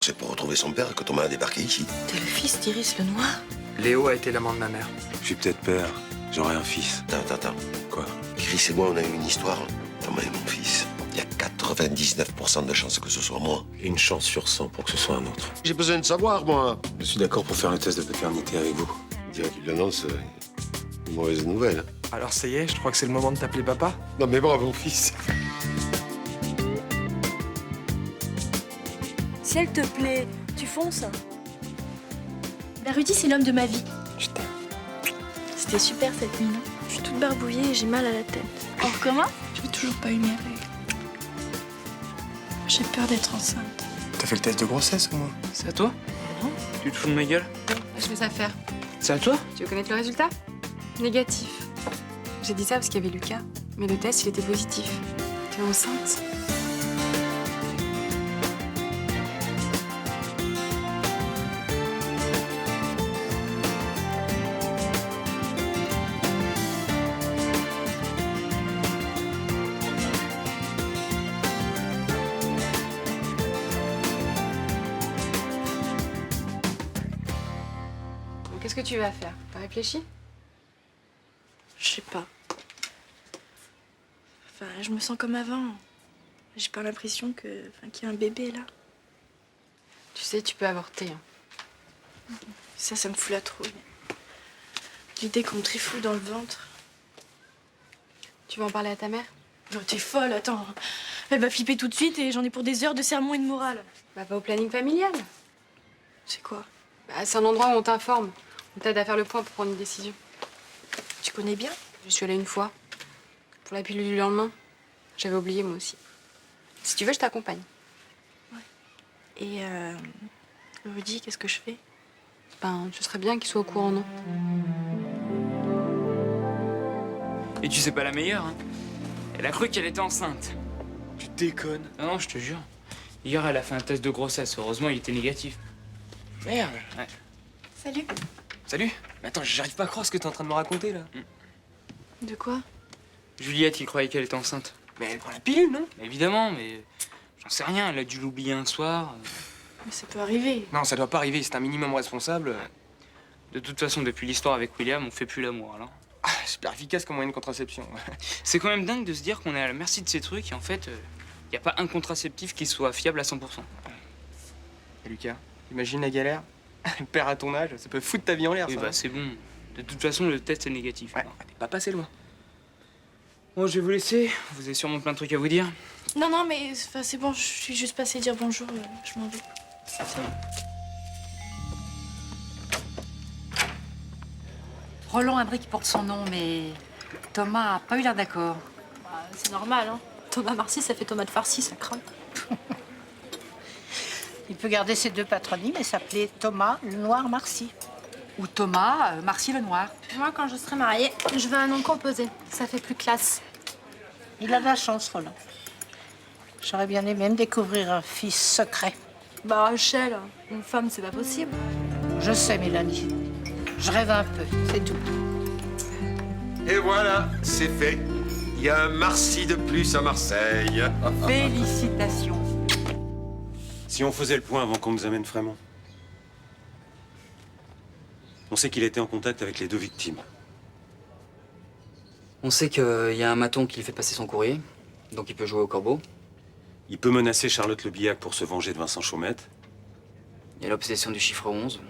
C'est pour retrouver son père que Thomas a débarqué ici. T'es le fils d'Iris Lenoir? Léo a été l'amant de ma mère. Je suis peut-être père, j'aurai un fils. Attends. Quoi? Chris et moi, on a eu une histoire. Thomas est mon fils. Il y a 99% de chances que ce soit moi. Et une chance sur 100 pour que ce soit un autre. J'ai besoin de savoir, moi. Je suis d'accord pour faire le test de paternité avec vous. On dirait qu'il annonce une mauvaise nouvelle. Alors ça y est, je crois que c'est le moment de t'appeler papa. Non mais bravo, fils. Si elle te plaît, tu fonces. La Rudy, c'est l'homme de ma vie. Je t'aime. C'était super cette nuit, non? Je suis toute barbouillée et j'ai mal à la tête. On recommence? Je veux toujours pas eu mes règles. J'ai peur d'être enceinte. T'as fait le test de grossesse au moins? C'est à toi? Tu te fous de ma gueule? Je vais ça faire. C'est à toi? Tu veux connaître le résultat? Négatif. J'ai dit ça parce qu'il y avait Lucas, mais le test, il était positif. T'es enceinte? Qu'est-ce que tu vas faire? T'as réfléchi? Je sais pas. Enfin, je me sens comme avant. J'ai pas l'impression qu'il y a un bébé là. Tu sais, tu peux avorter. Hein. Ça me fout la trouille. L'idée qu'on me trifouille dans le ventre. Tu vas en parler à ta mère? Non, t'es folle, attends. Elle va flipper tout de suite et j'en ai pour des heures de sermon et de morale. Bah, va au planning familial. C'est quoi? Bah, c'est un endroit où on t'informe. On t'aide à faire le point pour prendre une décision. Tu connais bien? Je suis allée une fois. Pour la pilule du lendemain. J'avais oublié, moi aussi. Si tu veux, je t'accompagne. Et Rudy, qu'est-ce que je fais? Ben, ce serait bien qu'il soit au courant, non? Et tu sais pas la meilleure, hein? Elle a cru qu'elle était enceinte. Tu déconnes. Non, je te jure. Hier, elle a fait un test de grossesse. Heureusement, il était négatif. Merde. Ouais. Salut. Salut. Mais attends, j'arrive pas à croire ce que t'es en train de me raconter là. De quoi? Juliette, il croyait qu'elle était enceinte. Mais elle prend la pilule, non? Évidemment, mais j'en sais rien. Elle a dû l'oublier un soir. Mais ça peut arriver. Non, ça doit pas arriver, c'est un minimum responsable. De toute façon, depuis l'histoire avec William, on fait plus l'amour, alors. Ah, super efficace comme moyen de contraception. C'est quand même dingue de se dire qu'on est à la merci de ces trucs et en fait, y a pas un contraceptif qui soit fiable à 100%. Et Lucas, imagine la galère. Le père à ton âge, ça peut foutre ta vie en l'air, Oui, ça. bah c'est bon. De toute façon, le test est négatif. Ouais, alors. t'es pas passé loin. Bon, je vais vous laisser. Vous avez sûrement plein de trucs à vous dire. Non, mais c'est bon, je suis juste passée dire bonjour, je m'en vais. C'est bon. Roland Indry qui porte son nom, mais Thomas a pas eu l'air d'accord. Bah, c'est normal, hein. Thomas Marcy, ça fait tomate farcie, ça craint. Il peut garder ses deux patronymes et s'appeler Thomas Lenoir Marcy. Ou Thomas Marcy Lenoir. Moi, quand je serai mariée, je veux un nom composé. Ça fait plus classe. Il a de la chance, Roland. J'aurais bien aimé me découvrir un fils secret. Bah, Rachel, une femme, c'est pas possible. Je sais, Mélanie. Je rêve un peu, c'est tout. Et voilà, c'est fait. Il y a un Marcy de plus à Marseille. Félicitations. Si on faisait le point avant qu'on nous amène Frémont. On sait qu'il était en contact avec les deux victimes. On sait qu'il y a un maton qui lui fait passer son courrier, donc il peut jouer au corbeau. Il peut menacer Charlotte Le Billac pour se venger de Vincent Chaumette. Il y a l'obsession du chiffre 11.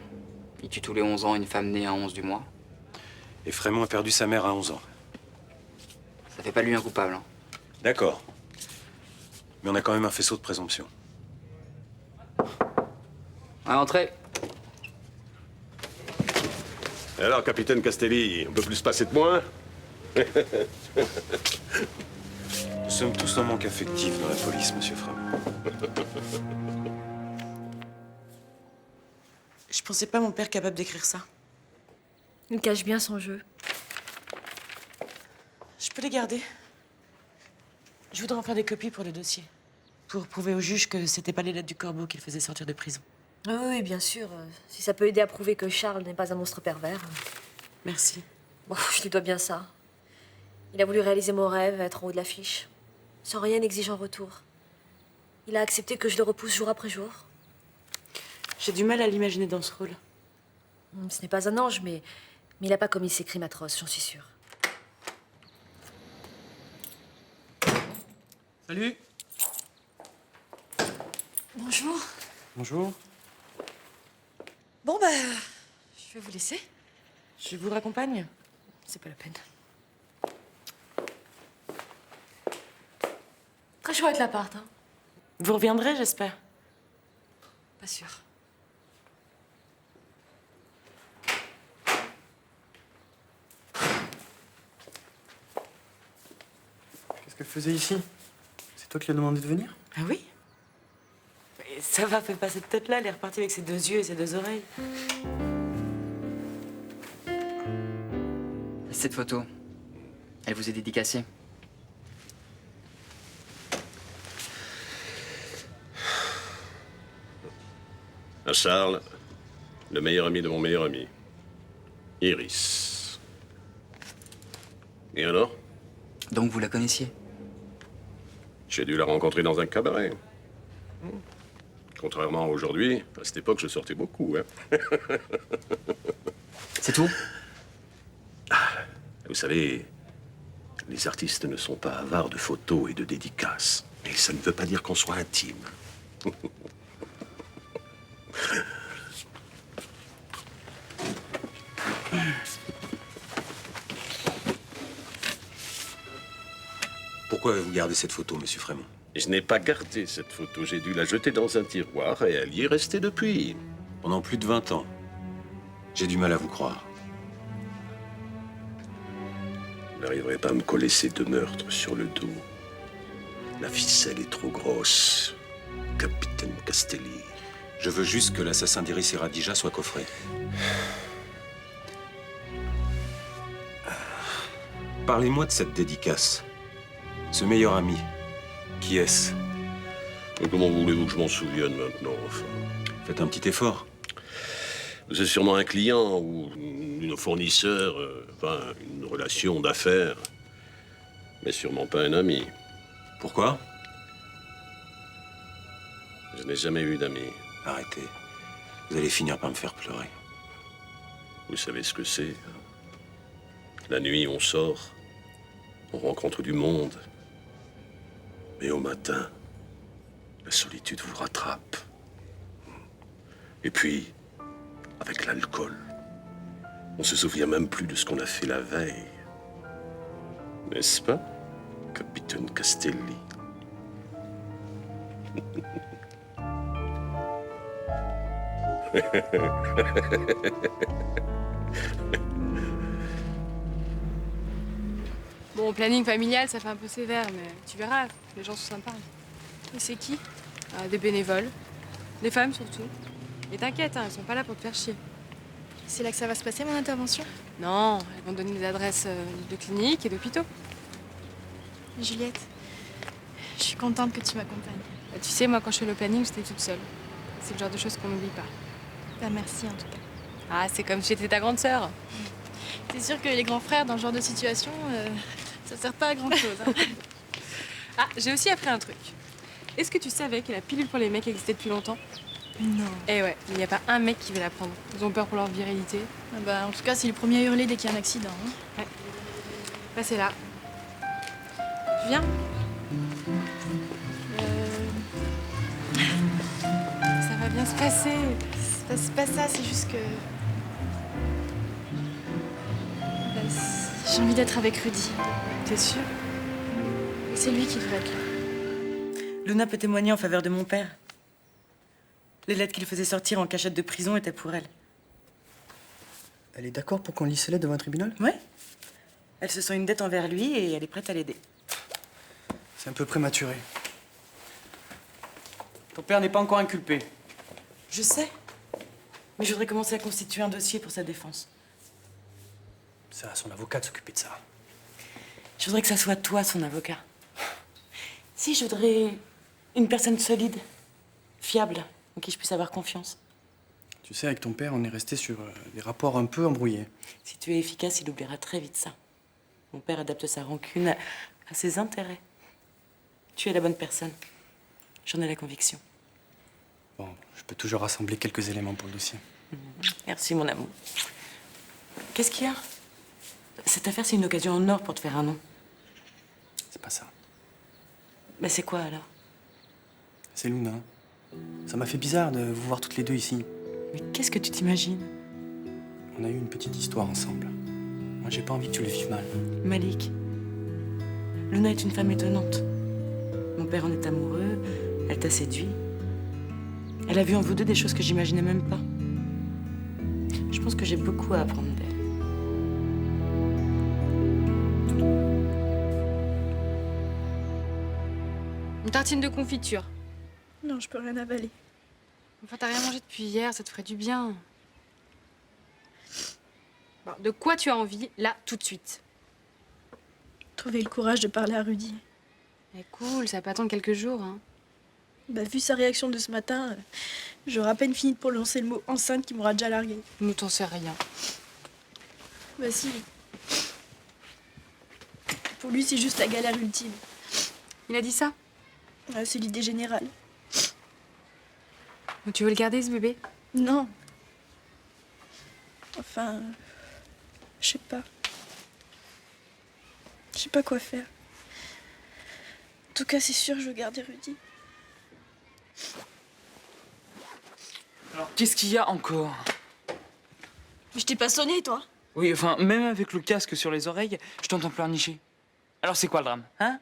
Il tue tous les 11 ans une femme née un 11 du mois. Et Frémont a perdu sa mère à 11 ans. Ça fait pas de lui un coupable. Hein. D'accord. Mais on a quand même un faisceau de présomption. À l'entrée. Et alors, capitaine Castelli, on peut plus se passer de moi? Nous sommes tous en manque affectif dans la police, monsieur Frémont. Je pensais pas mon père capable d'écrire ça. Il cache bien son jeu. Je peux les garder. Je voudrais en faire des copies pour le dossier. Pour prouver au juge que c'était pas les lettres du corbeau qu'il faisait sortir de prison. Oui, bien sûr. Si ça peut aider à prouver que Charles n'est pas un monstre pervers. Merci. Bon, je lui dois bien ça. Il a voulu réaliser mon rêve, être en haut de l'affiche. Sans rien exiger en retour. Il a accepté que je le repousse jour après jour. J'ai du mal à l'imaginer dans ce rôle. Ce n'est pas un ange, mais il n'a pas commis ces crimes atroces, j'en suis sûre. Salut. Bonjour. Bonjour. Bon, bah, je vais vous laisser. Je vous raccompagne? C'est pas la peine. Très chouette l'appart, hein. Vous reviendrez, j'espère. Pas sûr. Qu'est-ce qu'elle faisait ici? C'est toi qui lui as demandé de venir? Ah oui? Mais ça va, fais pas cette tête-là, elle est repartie avec ses 2 yeux et ses 2 oreilles. Cette photo, elle vous est dédicacée. À Charles, le meilleur ami de mon meilleur ami. Iris. Et alors? Donc vous la connaissiez? J'ai dû la rencontrer dans un cabaret. Contrairement à aujourd'hui, à cette époque, je sortais beaucoup. Hein. C'est tout? Vous savez, les artistes ne sont pas avares de photos et de dédicaces. Mais ça ne veut pas dire qu'on soit intime. Pourquoi avez-vous gardé cette photo, monsieur Frémont? Je n'ai pas gardé cette photo. J'ai dû la jeter dans un tiroir et elle y est restée depuis. Pendant plus de 20 ans. J'ai du mal à vous croire. Vous n'arriverez pas à me coller ces 2 meurtres sur le dos. La ficelle est trop grosse. Capitaine Castelli. Je veux juste que l'assassin d'Iris et Radija soit coffré. Parlez-moi de cette dédicace. Ce meilleur ami. Qui est-ce? Comment voulez-vous que je m'en souvienne maintenant, enfin? Faites un petit effort. C'est sûrement un client ou un fournisseur, enfin, une relation d'affaires. Mais sûrement pas un ami. Pourquoi? Je n'ai jamais eu d'amis. Arrêtez. Vous allez finir par me faire pleurer. Vous savez ce que c'est? La nuit, on sort, on rencontre du monde. Mais au matin, la solitude vous rattrape. Et puis, avec l'alcool, on se souvient même plus de ce qu'on a fait la veille. N'est-ce pas, capitaine Castelli? Bon, planning familial, ça fait un peu sévère, mais tu verras, les gens sont sympas. Et c'est qui? Des bénévoles, des femmes surtout. Et t'inquiète, hein, elles sont pas là pour te faire chier. C'est là que ça va se passer, mon intervention? Non, elles vont te donner des adresses de cliniques et d'hôpitaux. Juliette, je suis contente que tu m'accompagnes. Bah, tu sais, moi, quand je fais le planning, j'étais toute seule. C'est le genre de choses qu'on n'oublie pas. Bah, merci en tout cas. Ah, c'est comme si j'étais ta grande sœur. C'est sûr que les grands frères, dans ce genre de situation, ça sert pas à grand chose. Hein. Ah, j'ai aussi appris un truc. Est-ce que tu savais que la pilule pour les mecs existait depuis longtemps? Non. Eh ouais, mais il n'y a pas un mec qui veut la prendre. Ils ont peur pour leur virilité. Ah bah, en tout cas, c'est le premier à hurler dès qu'il y a un accident. Hein. Ouais. Bah, c'est là. Tu viens? Ça va bien se passer. C'est pas ça, c'est juste que... Bah, j'ai envie d'être avec Rudy. T'es sûre? C'est lui qui devrait être là. Luna peut témoigner en faveur de mon père. Les lettres qu'il faisait sortir en cachette de prison étaient pour elle. Elle est d'accord pour qu'on lit ses lettres devant un tribunal? Ouais. Elle se sent une dette envers lui et elle est prête à l'aider. C'est un peu prématuré. Ton père n'est pas encore inculpé. Je sais. Mais je voudrais commencer à constituer un dossier pour sa défense. C'est à son avocat de s'occuper de ça. Je voudrais que ça soit toi, son avocat. Si, je voudrais une personne solide, fiable, en qui je puisse avoir confiance. Tu sais, avec ton père, on est resté sur des rapports un peu embrouillés. Si tu es efficace, il oubliera très vite ça. Mon père adapte sa rancune à ses intérêts. Tu es la bonne personne. J'en ai la conviction. Bon, je peux toujours rassembler quelques éléments pour le dossier. Merci, mon amour. Qu'est-ce qu'il y a? Cette affaire, c'est une occasion en or pour te faire un nom. C'est pas ça. Mais c'est quoi, alors? C'est Luna. Ça m'a fait bizarre de vous voir toutes les deux ici. Mais qu'est-ce que tu t'imagines? On a eu une petite histoire ensemble. Moi, j'ai pas envie que tu le vives mal. Malik, Luna est une femme étonnante. Mon père en est amoureux, elle t'a séduit. Elle a vu en vous deux des choses que j'imaginais même pas. Je pense que j'ai beaucoup à apprendre d'elle. Une tartine de confiture. Non, je peux rien avaler. Enfin, t'as rien mangé depuis hier, ça te ferait du bien. Bon, de quoi tu as envie, là, tout de suite? Trouver le courage de parler à Rudy. Mais cool, ça va pas attendre quelques jours, hein. Bah, vu sa réaction de ce matin, j'aurais à peine fini de prononcer le mot enceinte qui m'aura déjà largué. Nous t'en sais rien. Bah si. Pour lui, c'est juste la galère ultime. Il a dit ça? Ouais, c'est l'idée générale. Donc, tu veux le garder, ce bébé? Non. Enfin... Je sais pas. Je sais pas quoi faire. En tout cas, c'est sûr, je veux garder Rudy. Alors, qu'est-ce qu'il y a encore? Mais je t'ai pas sonné, toi. Oui, enfin, même avec le casque sur les oreilles, je t'entends pleurnicher. Alors, c'est quoi le drame, hein?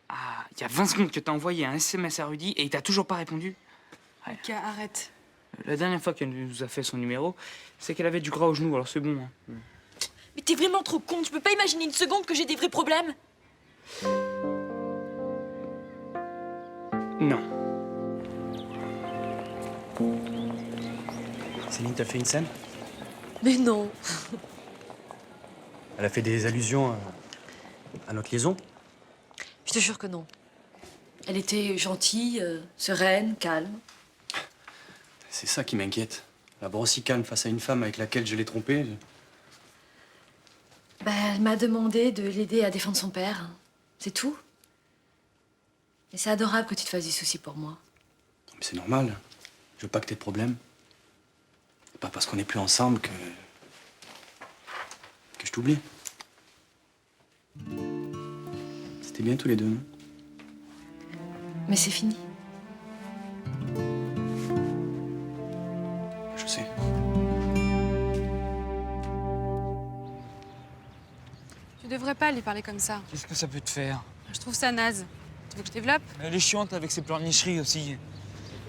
Ah, il y a 20 secondes que t'as envoyé un SMS à Rudy et il t'a toujours pas répondu. Ouais. Lucas, arrête. La dernière fois qu'elle nous a fait son numéro, c'est qu'elle avait du gras au genou, alors c'est bon. Hein. Mais t'es vraiment trop con. Tu peux pas imaginer une seconde que j'ai des vrais problèmes. Non. Céline, t'as fait une scène? Mais non. Elle a fait des allusions à notre liaison? Je te jure que non. Elle était gentille, sereine, calme. C'est ça qui m'inquiète. La brosse calme face à une femme avec laquelle je l'ai trompée. Bah, elle m'a demandé de l'aider à défendre son père. C'est tout. Et c'est adorable que tu te fasses des soucis pour moi. Mais c'est normal. Je veux pas que t'aies de problème. C'est pas parce qu'on n'est plus ensemble que je t'oublie. C'était bien tous les deux, non? Mais c'est fini. Je sais. Tu devrais pas lui parler comme ça. Qu'est-ce que ça peut te faire? Je trouve ça naze. Tu veux que je développe? Elle est chiante avec ses pleurnicheries aussi.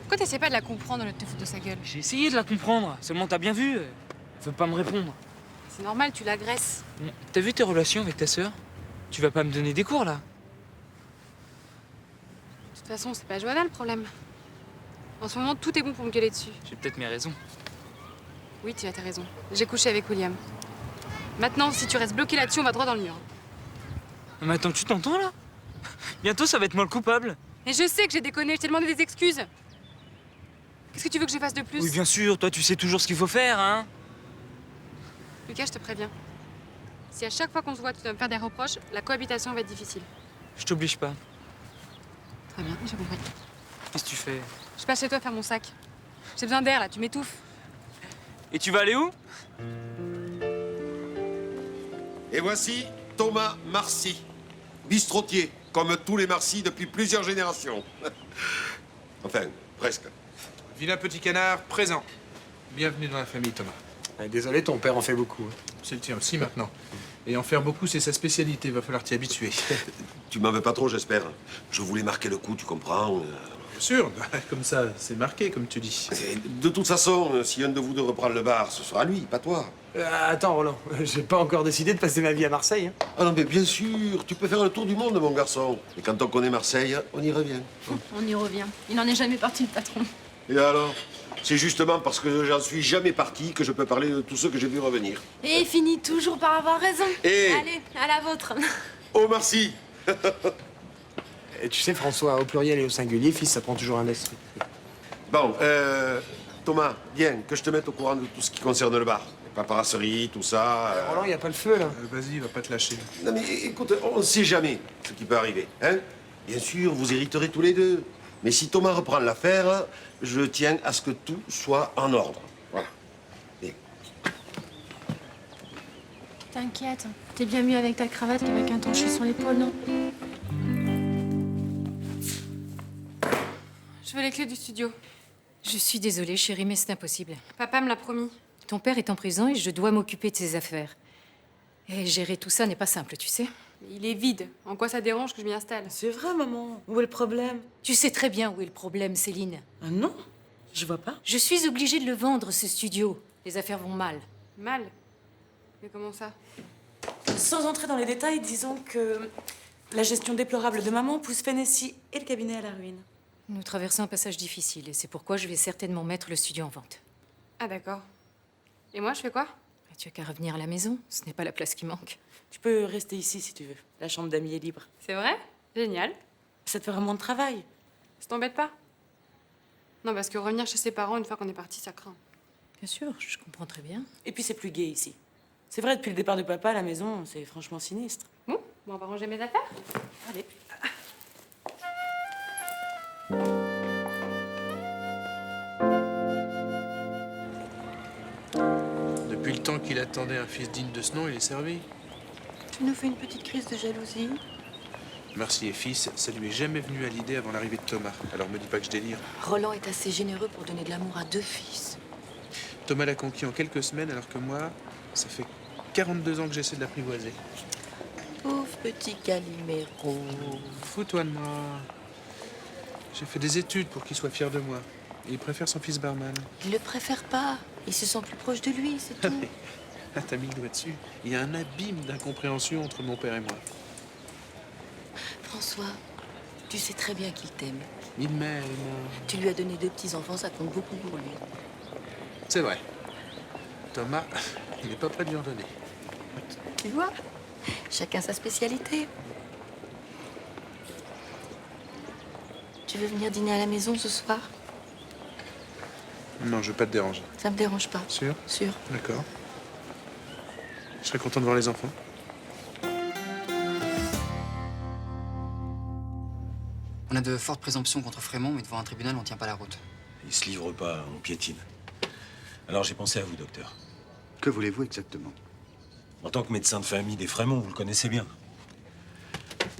Pourquoi t'essaies pas de la comprendre au lieu de te foutre de sa gueule? J'ai essayé de la comprendre, seulement t'as bien vu. Elle veut pas me répondre. C'est normal, tu l'agresses. T'as vu tes relations avec ta sœur? Tu vas pas me donner des cours, là? De toute façon, c'est pas Johanna le problème. En ce moment, tout est bon pour me gueuler dessus. J'ai peut-être mes raisons. Oui, tu as tes raisons. J'ai couché avec William. Maintenant, si tu restes bloqué là-dessus, on va droit dans le mur. Non, mais attends, tu t'entends, là? Bientôt, ça va être moi le coupable. Et je sais que j'ai déconné, je t'ai demandé des excuses. Qu'est-ce que tu veux que je fasse de plus? Oui, bien sûr, toi, tu sais toujours ce qu'il faut faire, hein? Lucas, je te préviens. Si à chaque fois qu'on se voit, tu dois me faire des reproches, la cohabitation va être difficile. Je t'oblige pas. Très bien, j'ai compris. Qu'est-ce que tu fais? Je passe chez toi faire mon sac. J'ai besoin d'air, là, tu m'étouffes. Et tu vas aller où? Et voici Thomas Marcy, bistrotier, comme tous les Marcy depuis plusieurs générations. Enfin, presque. Vilain petit canard, présent. Bienvenue dans la famille, Thomas. Désolé, ton père en fait beaucoup. C'est le tien aussi maintenant. Et en faire beaucoup, c'est sa spécialité. Va falloir t'y habituer. Tu m'en veux pas trop, j'espère. Je voulais marquer le coup, tu comprends. Bien sûr, comme ça, c'est marqué, comme tu dis. De toute façon, si un de vous deux reprend le bar, ce sera lui, pas toi. Attends, Roland, j'ai pas encore décidé de passer ma vie à Marseille. Hein. Ah non, mais bien sûr, tu peux faire le tour du monde, mon garçon. Et quand on connaît Marseille, on y revient. On y revient. Il n'en est jamais parti, le patron. Et alors? C'est justement parce que j'en suis jamais parti que je peux parler de tous ceux que j'ai vu revenir. Et finit toujours par avoir raison. Et allez, à la vôtre. Oh, merci. Et tu sais, François, au pluriel et au singulier, fils, ça prend toujours un S. Bon, Thomas, viens, que je te mette au courant de tout ce qui concerne le bar. Les paparasseries, tout ça. Roland, il n'y a pas le feu, là. Vas-y, va pas te lâcher. Non, mais écoute, on ne sait jamais ce qui peut arriver, hein? Bien sûr, vous hériterez tous les deux. Mais si Thomas reprend l'affaire, je tiens à ce que tout soit en ordre. Voilà. Et T'inquiète, t'es bien mieux avec ta cravate qu'avec un tanché sur l'épaule, non? Je veux les clés du studio. Je suis désolée, chérie, mais c'est impossible. Papa me l'a promis. Ton père est en prison et je dois m'occuper de ses affaires. Et gérer tout ça n'est pas simple, tu sais. Mais il est vide. En quoi ça dérange que je m'y installe? C'est vrai, maman. Où est le problème? Tu sais très bien où est le problème, Céline. Ah non, je vois pas. Je suis obligée de le vendre, ce studio. Les affaires vont mal. Mal? Mais comment ça? Sans entrer dans les détails, disons que la gestion déplorable de maman pousse Fennessy et le cabinet à la ruine. Nous traversons un passage difficile et c'est pourquoi je vais certainement mettre le studio en vente. Ah d'accord. Et moi, je fais quoi? Tu as qu'à revenir à la maison, ce n'est pas la place qui manque. Tu peux rester ici si tu veux. La chambre d'amis est libre. C'est vrai? Génial. Ça te fera moins de travail. Ça t'embête pas? Non, parce que revenir chez ses parents une fois qu'on est parti, ça craint. Bien sûr, je comprends très bien. Et puis c'est plus gai ici. C'est vrai, depuis le départ de papa, la maison, c'est franchement sinistre. Bon, on va ranger mes affaires. Allez. Depuis le temps qu'il attendait un fils digne de ce nom, il est servi. Tu nous fais une petite crise de jalousie? Merci et fils, ça lui est jamais venu à l'idée avant l'arrivée de Thomas. Alors me dis pas que je délire. Roland est assez généreux pour donner de l'amour à 2 fils. Thomas l'a conquis en quelques semaines, alors que moi, ça fait 42 ans que j'essaie de l'apprivoiser. Pauvre petit Calimero. Fous-toi de moi. J'ai fait des études pour qu'il soit fier de moi. Et il préfère son fils barman. Il le préfère pas. Il se sent plus proche de lui, c'est tout. Ah, t'as mis le doigt dessus. Il y a un abîme d'incompréhension entre mon père et moi. François, tu sais très bien qu'il t'aime. Il m'aime. Tu lui as donné 2 petits-enfants, ça compte beaucoup pour lui. C'est vrai. Thomas, il n'est pas prêt de lui en donner. Tu vois, chacun sa spécialité. Tu veux venir dîner à la maison ce soir? Non, je veux pas te déranger. Ça me dérange pas. Sûr? Sûr. D'accord. Je serais content de voir les enfants. On a de fortes présomptions contre Frémont, mais devant un tribunal, on tient pas la route. Il se livre pas, on piétine. Alors j'ai pensé à vous, docteur. Que voulez-vous exactement? En tant que médecin de famille des Frémont, vous le connaissez bien.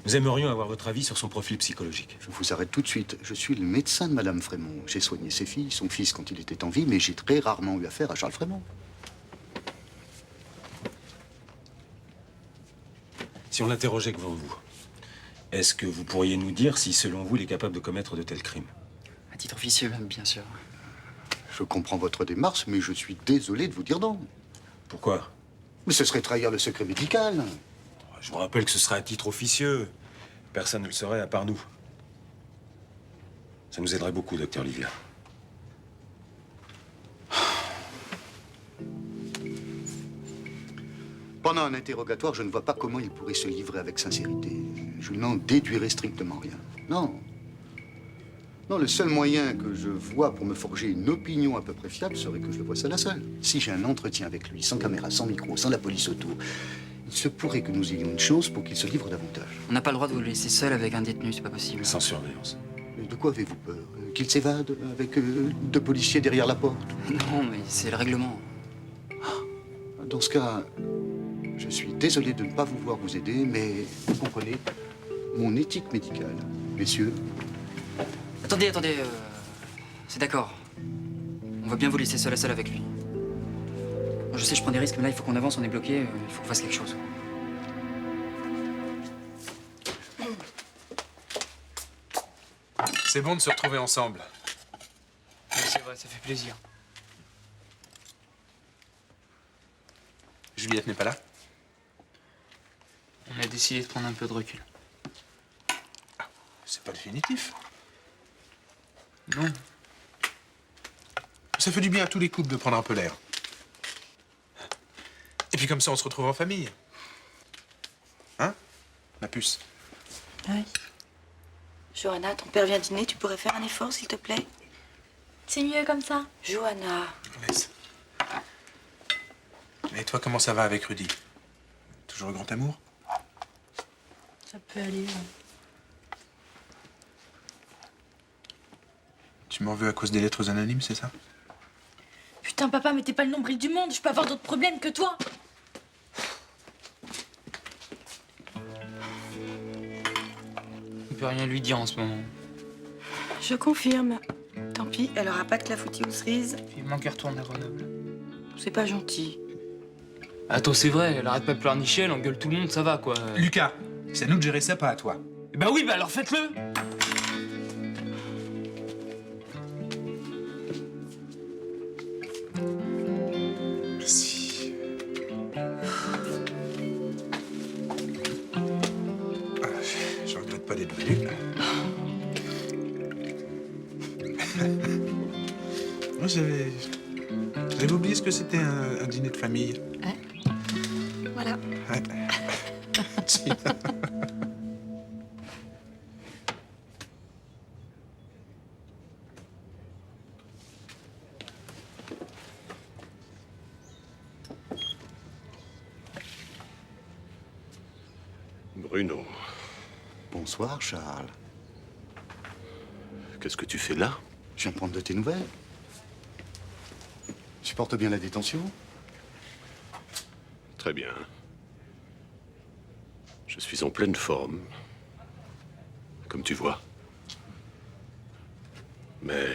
Nous aimerions avoir votre avis sur son profil psychologique. Je vous arrête tout de suite. Je suis le médecin de Madame Frémont. J'ai soigné ses filles, son fils quand il était en vie, mais j'ai très rarement eu affaire à Charles Frémont. Si on l'interrogeait devant vous, est-ce que vous pourriez nous dire si, selon vous, il est capable de commettre de tels crimes? À titre officieux, bien sûr. Je comprends votre démarche, mais je suis désolé de vous dire non. Pourquoi? Mais ce serait trahir le secret médical. Je vous rappelle que ce serait à titre officieux. Personne ne le saurait à part nous. Ça nous aiderait beaucoup, docteur Livia. Pendant un interrogatoire, je ne vois pas comment il pourrait se livrer avec sincérité. Je n'en déduirai strictement rien. Non. Non, le seul moyen que je vois pour me forger une opinion à peu près fiable serait que je le voie seul à seul. Si j'ai un entretien avec lui, sans caméra, sans micro, sans la police autour, il se pourrait que nous ayons une chance pour qu'il se livre davantage. On n'a pas le droit de vous laisser seul avec un détenu, c'est pas possible. Sans surveillance. Et de quoi avez-vous peur? Qu'il s'évade avec 2 policiers derrière la porte? Non, mais c'est le règlement. Dans ce cas, je suis désolé de ne pas vous voir vous aider, mais vous comprenez mon éthique médicale. Messieurs. Attendez, c'est d'accord. On va bien vous laisser seul à seul avec lui. Je sais, je prends des risques, mais là, il faut qu'on avance, on est bloqué, il faut qu'on fasse quelque chose. C'est bon de se retrouver ensemble. Oui, c'est vrai, ça fait plaisir. Juliette n'est pas là? On a décidé de prendre un peu de recul. C'est pas définitif. Non. Ça fait du bien à tous les couples de prendre un peu l'air. Et puis comme ça, on se retrouve en famille. Hein, ma puce? Oui. Johanna, ton père vient dîner, tu pourrais faire un effort, s'il te plaît? C'est mieux comme ça. Johanna. Laisse. Et toi, comment ça va avec Rudy? Toujours le grand amour? Ça peut aller. Tu m'en veux à cause des lettres anonymes, c'est ça? Putain, papa, mais t'es pas le nombril du monde. Je peux avoir d'autres problèmes que toi. On peut rien lui dire en ce moment. Je confirme. Tant pis, elle aura pas que la foutue aux cerises. Vivement qu'elle retourne à Grenoble. C'est pas gentil. Attends, c'est vrai, elle arrête pas de pleurnicher, elle engueule tout le monde, ça va quoi. Lucas, c'est à nous de gérer ça, pas à toi. Bah oui, bah alors faites-le. Merci. Je regrette pas d'être venu. Moi, j'avais oublié ce que c'était un dîner de famille. Voilà. Ouais. Bruno, Bonsoir, Charles. qu'est-ce que tu fais là? Je viens prendre de tes nouvelles. Tu portes bien la détention? Très bien. Je suis en pleine forme, comme tu vois. Mais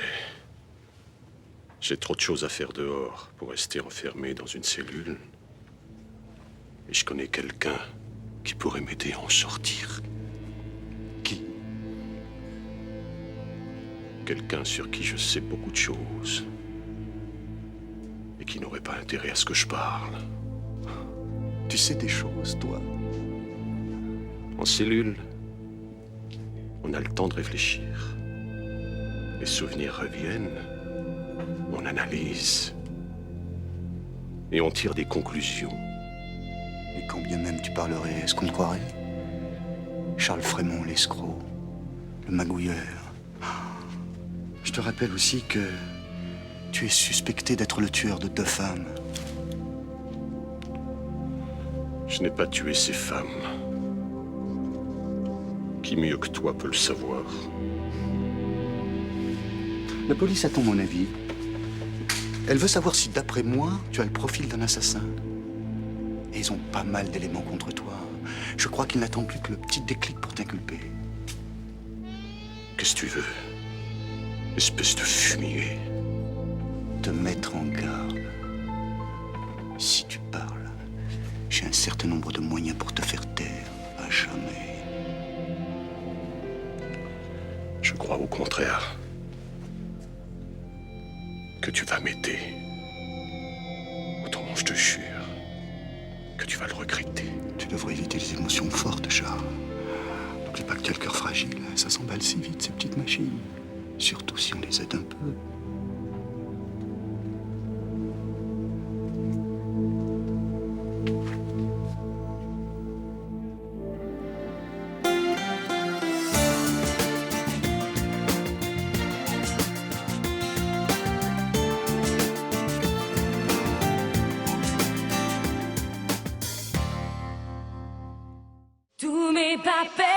j'ai trop de choses à faire dehors pour rester enfermé dans une cellule. Et je connais quelqu'un qui pourrait m'aider à en sortir. Qui? Quelqu'un sur qui je sais beaucoup de choses. Et qui n'aurait pas intérêt à ce que je parle. Tu sais des choses, toi? En cellule, on a le temps de réfléchir. Les souvenirs reviennent, on analyse et on tire des conclusions. Et quand bien même tu parlerais, est-ce qu'on te croirait? Charles Frémont, l'escroc, le magouilleur. Je te rappelle aussi que tu es suspecté d'être le tueur de 2 femmes. Je n'ai pas tué ces femmes. Qui mieux que toi peut le savoir? La police attend mon avis. Elle veut savoir si, d'après moi, tu as le profil d'un assassin. Et ils ont pas mal d'éléments contre toi. Je crois qu'ils n'attendent plus que le petit déclic pour t'inculper. Qu'est-ce que tu veux? Espèce de fumier. Te mettre en garde. Si tu parles, j'ai un certain nombre de moyens pour te faire taire à jamais. Je crois au contraire que tu vas m'aider. Autrement, je te jure que tu vas le regretter. Tu devrais éviter les émotions fortes, Charles. N'oublie pas que tu as le cœur fragile. Ça s'emballe si vite, ces petites machines. Surtout si on les aide un peu. Tous mes papels